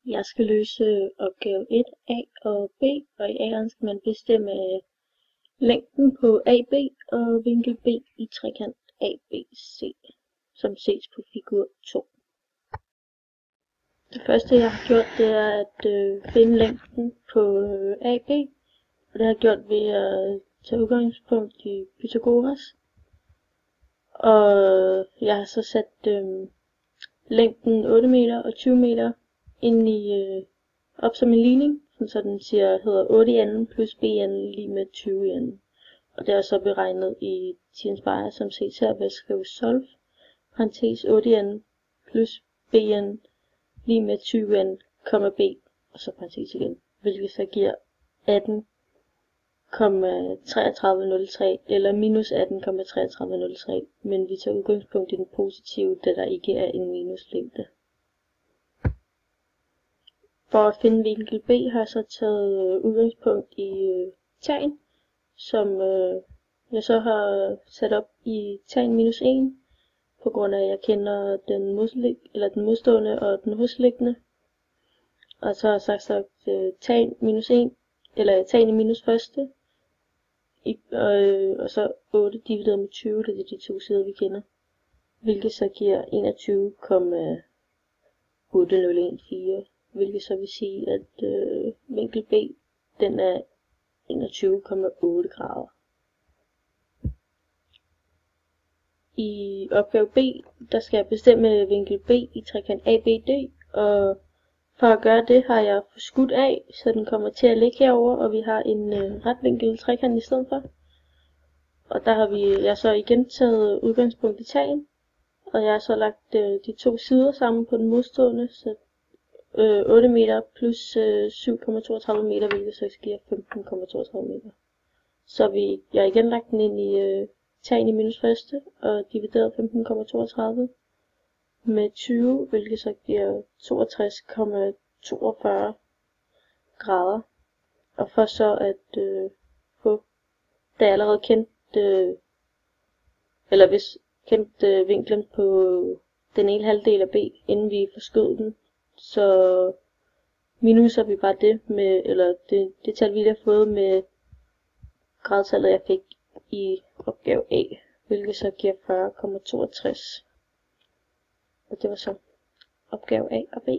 Jeg skal løse opgave 1A og B, og i A'eren skal man bestemme længden på AB og vinkel B i trekant ABC, som ses på figur 2. Det første jeg har gjort, det er at finde længden på AB, og det har jeg gjort ved at tage udgangspunkt i Pythagoras. Og jeg har så sat længden 8 meter og 20 meter ind i op som en ligning, så den hedder 8 i anden plus b i anden lige med 20 i anden. Og det er så beregnet i T-inspire, som ses her ved at skrive solve, parentes 8 i anden plus b i anden lige med 20 i anden, komma b, og så parentes igen, hvilket så giver 18,3303 eller minus 18,3303, men vi tager udgangspunkt i den positive, da der ikke er en minuslængde. For at finde vinkel B har jeg så taget udgangspunkt i tan, som jeg så har sat op i tan minus 1, på grund af at jeg kender den modstående og den hosliggende. Og så har jeg sagt tan minus 1, eller tan i minus første, og så 8 divideret med 20, det er de to sider vi kender, hvilket så giver 21,8014, hvilket så vil sige at vinkel B den er 21,8 grader. I opgave B, der skal jeg bestemme vinkel B i trekant ABD, og for at gøre det har jeg forskudt A, så den kommer til at ligge herover, og vi har en retvinkel trekant i stedet for. Og der har jeg så igen taget udgangspunkt i tan, og jeg har så lagt de to sider sammen på den modstående, så 8 meter plus 7,32 meter, hvilket så giver 15,32 meter. Så jeg har igen lagt den ind i tan i minus første og divideret 15,32 med 20, hvilket så giver 62,42 grader. Og for så at få, da jeg allerede kendte vinklen på den ene halvdel af B, inden vi forskød den, så minuser vi bare det med, eller det tal vi har fået med gradtallet jeg fik i opgave A, hvilket så giver 40,62. Og det var så opgave A og B.